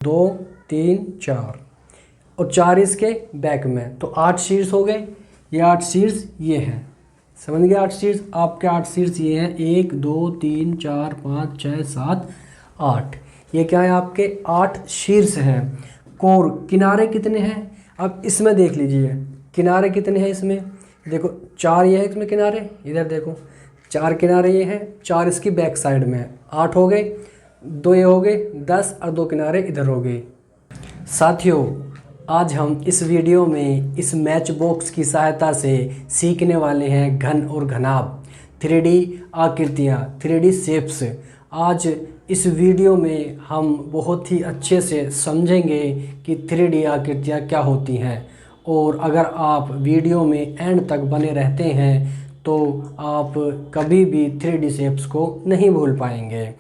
2 3 4 और 4 इसके बैक में, तो 8 शीर्ष हो गए। ये 8 शीर्ष ये हैं, समझ गए। 8 शीर्ष आपके 8 शीर्ष ये हैं, 1 2 3 4 5 6 7 8। ये क्या है आपके 8 शीर्ष हैं। कोर किनारे कितने हैं, अब इसमें देख लीजिए किनारे कितने हैं इसमें। देखो 4 ये है इसमें किनारे, इधर देखो 4 किनारे ये हैं, 4 इसकी बैक साइड में, 8 हो गए। 2 ये हो गए 10 और 2 किनारे इधर हो गए। साथियों, आज हम इस वीडियो में इस मैच बॉक्स की सहायता से सीखने वाले हैं घन और घनाभ, 3D आकृतियाँ, 3D शेप्स। आज इस वीडियो में हम बहुत ही अच्छे से समझेंगे कि 3D आकृतियाँ क्या होती हैं, और अगर आप वीडियो में एंड तक बने रहते हैं तो आप कभी भी 3D शेप्स को नहीं भूल पाएंगे।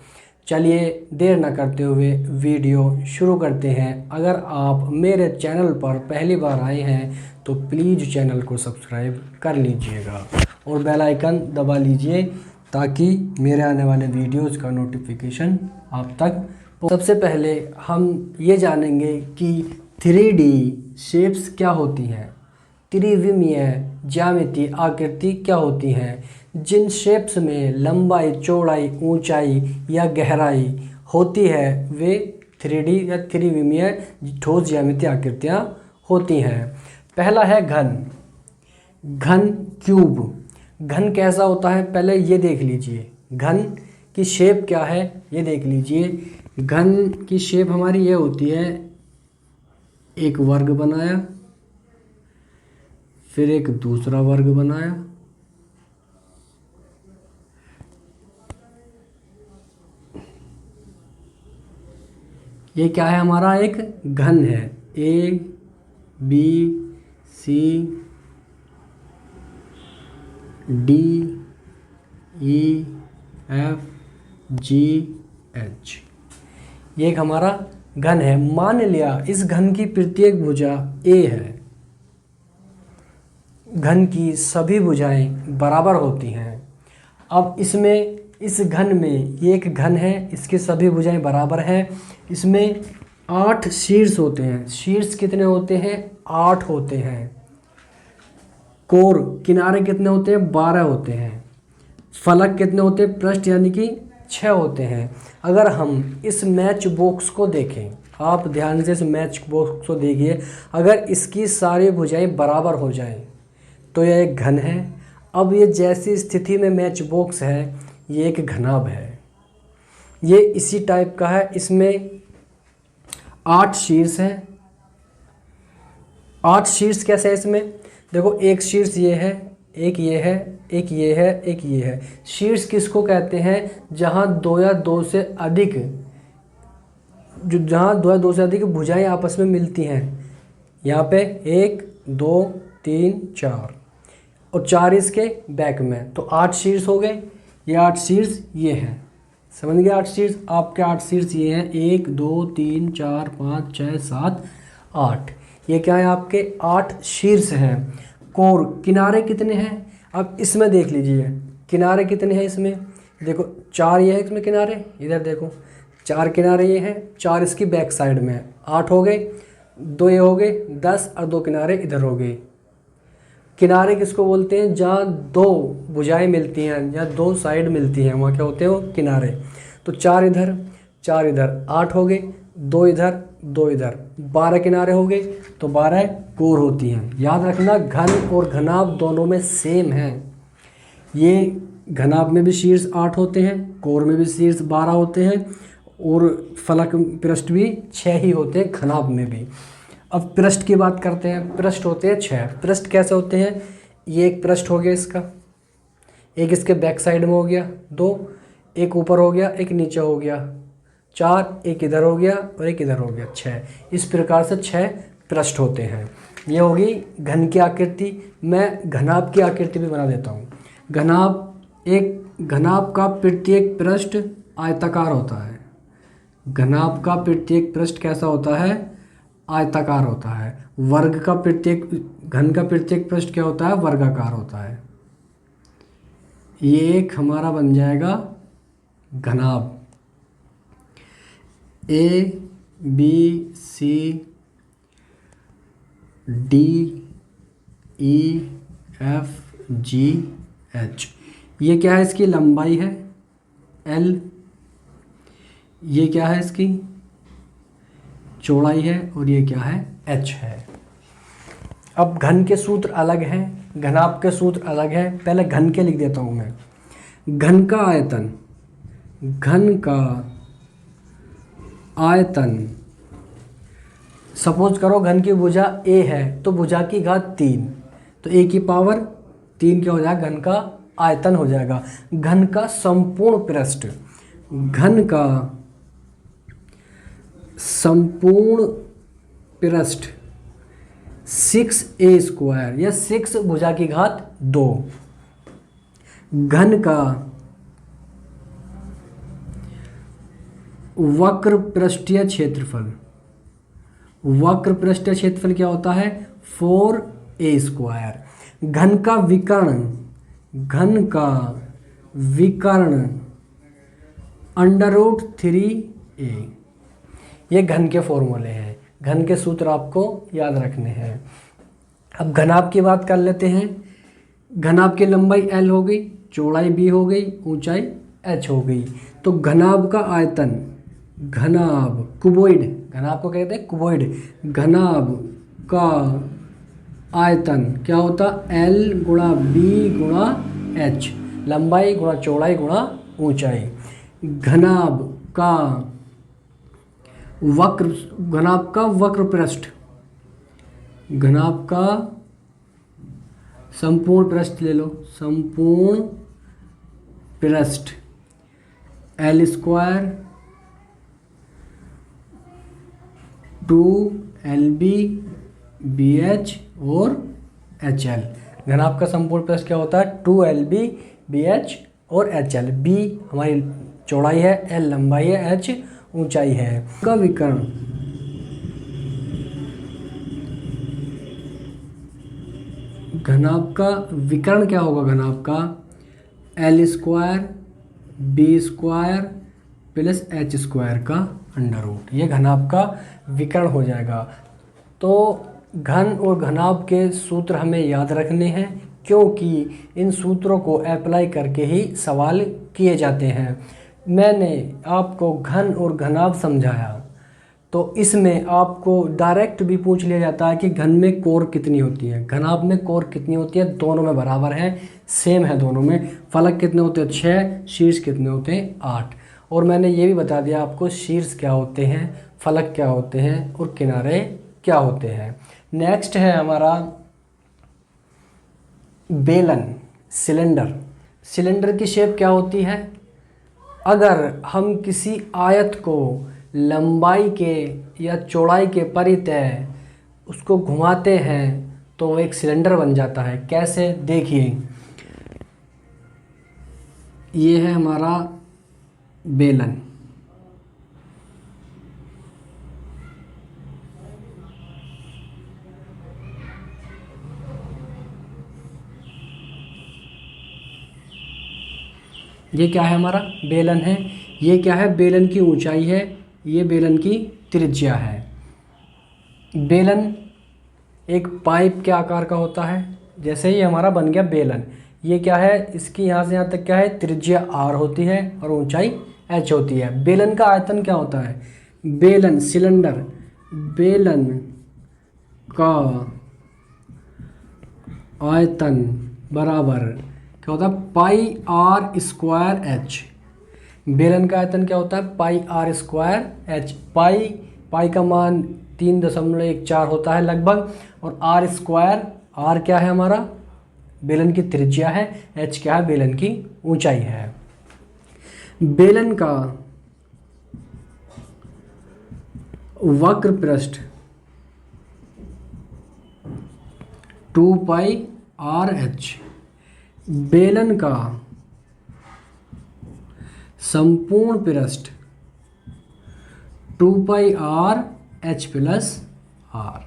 चलिए देर न करते हुए वीडियो शुरू करते हैं। अगर आप मेरे चैनल पर पहली बार आए हैं तो प्लीज़ चैनल को सब्सक्राइब कर लीजिएगा और बेल आइकन दबा लीजिए ताकि मेरे आने वाले वीडियोज़ का नोटिफिकेशन आप तक। सबसे पहले हम ये जानेंगे कि 3D शेप्स क्या होती हैं, त्रिविमीय ज्यामिति आकृति क्या होती हैं। जिन शेप्स में लंबाई, चौड़ाई, ऊंचाई या गहराई होती है वे 3D या त्रिविमीय ठोस ज्यामिति आकृतियाँ होती हैं। पहला है घन। घन क्यूब। घन कैसा होता है पहले ये देख लीजिए, घन की शेप क्या है ये देख लीजिए। घन की शेप हमारी ये होती है, एक वर्ग बनाया, फिर एक दूसरा वर्ग बनाया, ये क्या है हमारा एक घन है। A B C D E F G H, ये एक हमारा घन है। मान लिया इस घन की प्रत्येक भुजा A है, घन की सभी भुजाएं बराबर होती हैं। अब इसमें इस घन में ये एक घन है, इसके सभी भुजाएं बराबर हैं। इसमें 8 शीर्ष होते हैं। शीर्ष कितने होते हैं, 8 होते हैं। कोर किनारे कितने होते हैं, 12 होते हैं। फलक कितने होते हैं, पृष्ठ यानी कि 6 होते हैं। अगर हम इस मैच बॉक्स को देखें, आप ध्यान से इस मैच बॉक्स को देखिए, अगर इसकी सारी भुजाएं बराबर हो जाएं तो यह एक घन है। अब ये जैसी स्थिति में मैच बॉक्स है ये एक घनाभ है। ये इसी टाइप का है। इसमें 8 शीर्ष हैं। 8 शीर्ष कैसे है इसमें, देखो एक शीर्ष ये है, एक ये है, एक ये है, एक ये है। शीर्ष किसको कहते हैं, जहाँ 2 या 2 से अधिक भुजाएं आपस में मिलती हैं। यहाँ पे 1 2 3 4 और 4 इसके बैक में, तो 8 शीर्ष हो गए। ये 8 शीर्ष ये हैं, समझ गए। 8 शीर्ष आपके 8 शीर्ष ये हैं, 1 2 3 4 5 6 7 8। ये क्या है आपके 8 शीर्ष हैं। कोर किनारे कितने हैं, अब इसमें देख लीजिए किनारे कितने हैं इसमें। देखो 4 ये है इसमें किनारे, इधर देखो 4 किनारे ये हैं, 4 इसकी बैक साइड में, 8 हो गए। 2 ये हो गए 10 और 2 किनारे इधर हो गए। किनारे किसको बोलते हैं, जहाँ 2 भुजाएं मिलती हैं या 2 साइड मिलती हैं, वहाँ क्या होते हैं वो किनारे। तो 4 इधर 4 इधर, 8 हो गए। 2 इधर 2 इधर, 12 किनारे हो गए, तो 12 कोर होती हैं। याद रखना घन और घनाभ दोनों में सेम है। ये घनाभ में भी शीर्ष 8 होते हैं, कोर में भी शीर्ष 12 होते हैं, और फलक पृष्ठ भी 6 ही होते हैं घनाभ में भी। अब पृष्ठ की बात करते हैं। पृष्ठ होते हैं 6। पृष्ठ कैसे होते हैं, ये एक पृष्ठ हो गया इसका, एक इसके बैक साइड में हो गया 2, एक ऊपर हो गया, एक नीचे हो गया 4, एक इधर हो गया और एक इधर हो गया 6। इस प्रकार से 6 पृष्ठ होते हैं। ये होगी घन की आकृति। मैं घनाभ की आकृति भी बना देता हूँ। घनाभ का प्रत्येक पृष्ठ आयताकार होता है। घनाभ का प्रत्येक पृष्ठ कैसा होता है, आयताकार होता है। घन का प्रत्येक पृष्ठ क्या होता है, वर्गाकार होता है। ये एक हमारा बन जाएगा घनाभ। A B C D E F G H. ये क्या है, इसकी लंबाई है एल, ये क्या है इसकी चौड़ाई है, और ये क्या है एच है। अब घन के सूत्र अलग हैं, घनाभ के सूत्र अलग हैं। पहले घन के लिख देता हूँ मैं। घन का आयतन, घन का आयतन, सपोज करो घन की भुजा a है तो भुजा की घात 3, तो a की पावर 3 क्या हो जाएगा, घन का आयतन हो जाएगा। घन का संपूर्ण पृष्ठ, घन का संपूर्ण पृष्ठ 6a², या 6 भुजा की घात 2। घन का वक्र पृष्ठीय क्षेत्रफल, वक्र पृष्ठीय क्षेत्रफल क्या होता है 4a²। घन का विकर्ण, घन का विकर्ण √3a। ये घन के फॉर्मूले हैं, घन के सूत्र आपको याद रखने हैं। अब घनाभ की बात कर लेते हैं। घनाभ की लंबाई l हो गई, चौड़ाई b हो गई, ऊंचाई h हो गई। तो घनाभ का आयतन, घनाभ कुबोइड, घनाभ को कहते हैं कुबोइड, घनाभ का आयतन क्या होता l गुणा b गुणा h, लंबाई गुणा चौड़ाई गुणा ऊंचाई। घनाभ का वक्र, घनाभ का वक्र पृष्ठ, घनाभ का संपूर्ण पृष्ठ ले लो, संपूर्ण पृष्ठ l² 2lb bh और hl। घनाभ का संपूर्ण पृष्ठ क्या होता है 2lb bh और hl। b हमारी चौड़ाई है, l लंबाई है, h ऊंचाई है। का विकर्ण, घनाभ का विकर्ण क्या होगा, घनाभ का l² b² प्लस h² का √। ये घनाभ का विकर्ण हो जाएगा। तो घन और घनाभ के सूत्र हमें याद रखने हैं, क्योंकि इन सूत्रों को अप्लाई करके ही सवाल किए जाते हैं। मैंने आपको घन और घनाभ समझाया, तो इसमें आपको डायरेक्ट भी पूछ लिया जाता है कि घन में कोर कितनी होती है, घनाभ में कोर कितनी होती है। दोनों में बराबर है, सेम है दोनों में। फलक कितने होते हैं 6, शीर्ष कितने होते हैं 8। और मैंने ये भी बता दिया आपको शीर्ष क्या होते हैं, फलक क्या होते हैं और किनारे क्या होते हैं। नेक्स्ट है हमारा बेलन, सिलेंडर। सिलेंडर की शेप क्या होती है, अगर हम किसी आयत को लंबाई के या चौड़ाई के परितः उसको घुमाते हैं तो वो एक सिलेंडर बन जाता है। कैसे, देखिए ये है हमारा बेलन, ये क्या है हमारा बेलन है। ये क्या है, बेलन की ऊंचाई है, ये बेलन की त्रिज्या है। बेलन एक पाइप के आकार का होता है। जैसे ही हमारा बन गया बेलन, ये क्या है, इसकी यहाँ से यहाँ तक क्या है त्रिज्या r होती है और ऊंचाई h होती है। बेलन का आयतन क्या होता है, बेलन सिलेंडर, बेलन का आयतन बराबर क्या होता है πr²h। बेलन का आयतन क्या होता है πr²h। पाई का मान 3.14 होता है लगभग, और r² क्या है हमारा बेलन की त्रिज्या है, h क्या है बेलन की ऊंचाई है। बेलन का वक्र पृष्ठ 2πrh। बेलन का संपूर्ण पृष्ठ 2πrh प्लस r।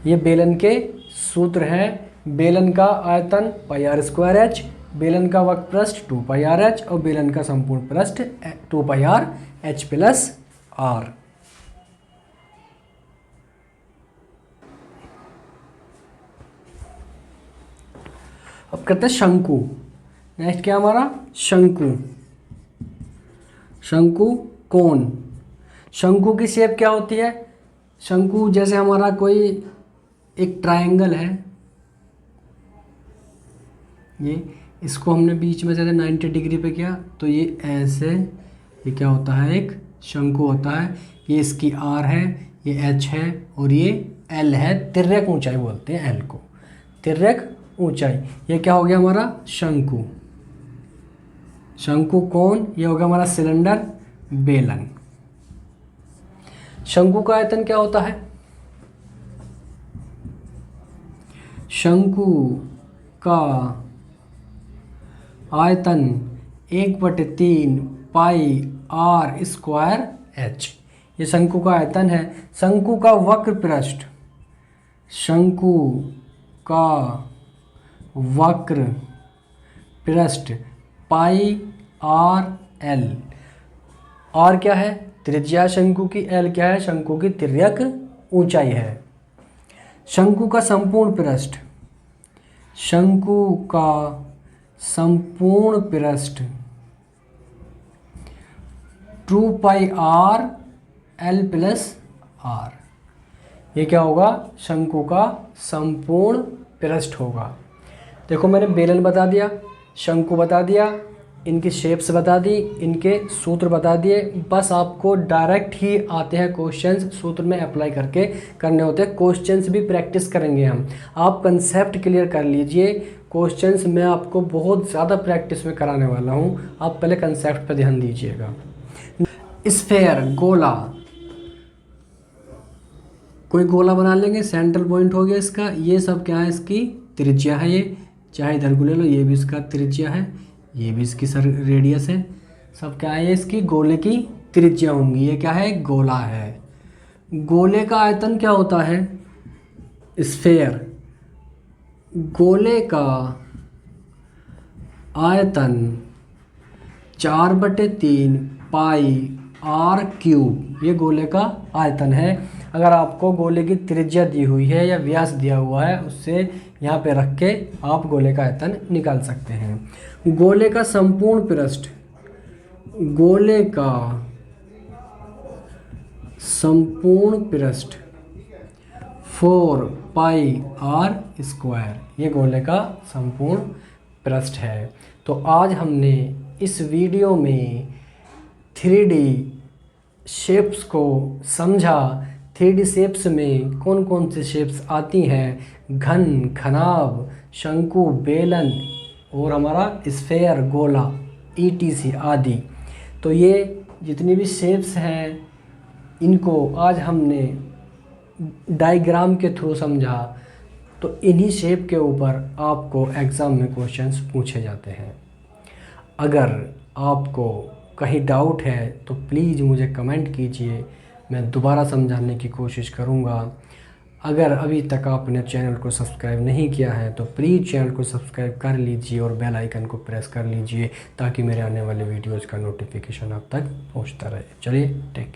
ये बेलन के सूत्र हैं। बेलन का आयतन πr²h, बेलन का वक्र पृष्ठ 2πrh और बेलन का संपूर्ण पृष्ठ 2πrh प्लस r। अब करते हैं शंकु। नेक्स्ट क्या हमारा शंकु। शंकु कोन। शंकु की शेप क्या होती है? शंकु जैसे हमारा कोई एक ट्रायंगल है, ये इसको हमने बीच में से 90 डिग्री पे किया तो ये ऐसे, ये क्या होता है? एक शंकु होता है। ये इसकी आर है, ये एच है और ये एल है। तिर्यक ऊंचाई बोलते हैं एल को, तिर्यक ऊंचाई। ये क्या हो गया हमारा शंकु। शंकु कोण, ये हो गया हमारा सिलेंडर बेलन। शंकु का आयतन क्या होता है? शंकु का आयतन 1/3 पाई आर स्क्वायर एच। ये शंकु का आयतन है। शंकु का वक्र पृष्ठ, शंकु का वक्र पृष्ठ पाई आर एल। आर क्या है? त्रिज्या शंकु की। एल क्या है? शंकु की तिर्यक ऊंचाई है। शंकु का संपूर्ण पृष्ठ, शंकु का संपूर्ण पृष्ठ 2 पाई आर एल प्लस आर। ये क्या होगा? शंकु का संपूर्ण पृष्ठ होगा। देखो मैंने बेलन बता दिया, शंकु बता दिया, इनकी शेप्स बता दी, इनके सूत्र बता दिए। बस आपको डायरेक्ट ही आते हैं क्वेश्चंस, सूत्र में अप्लाई करके करने होते हैं। क्वेश्चंस भी प्रैक्टिस करेंगे हम। आप कंसेप्ट क्लियर कर लीजिए। क्वेश्चंस मैं आपको बहुत ज़्यादा प्रैक्टिस में कराने वाला हूँ, आप पहले कंसेप्ट पर ध्यान दीजिएगा। स्फेयर गोला, कोई गोला बना लेंगे, सेंट्रल पॉइंट हो गया इसका। ये सब क्या है? इसकी त्रिज्या है। ये चाहे इधर को ले लो, ये भी इसका त्रिज्या है, ये भी इसकी सर रेडियस है। सब क्या है? इसकी गोले की त्रिज्या होंगी। ये क्या है? गोला है। गोले का आयतन क्या होता है? स्फेयर, गोले का आयतन 4/3 पाई आर क्यूब। ये गोले का आयतन है। अगर आपको गोले की त्रिज्या दी हुई है या व्यास दिया हुआ है, उससे यहाँ पे रख के आप गोले का आयतन निकाल सकते हैं। गोले का संपूर्ण पृष्ठ, गोले का संपूर्ण पृष्ठ 4 पाई आर स्क्वायर। ये गोले का संपूर्ण पृष्ठ है। तो आज हमने इस वीडियो में 3D शेप्स को समझा। 3D शेप्स में कौन कौन से शेप्स आती हैं? घन, घनाभ, शंकु, बेलन और हमारा स्फेयर, गोला, ETC आदि। तो ये जितनी भी शेप्स हैं, इनको आज हमने डायग्राम के थ्रू समझा। तो इन्हीं शेप के ऊपर आपको एग्ज़ाम में क्वेश्चंस पूछे जाते हैं। अगर आपको कहीं डाउट है तो प्लीज़ मुझे कमेंट कीजिए, मैं दोबारा समझाने की कोशिश करूँगा। अगर अभी तक आपने चैनल को सब्सक्राइब नहीं किया है तो प्लीज़ चैनल को सब्सक्राइब कर लीजिए और बेल आइकन को प्रेस कर लीजिए, ताकि मेरे आने वाले वीडियोज़ का नोटिफिकेशन आप तक पहुँचता रहे। चलिए, टेक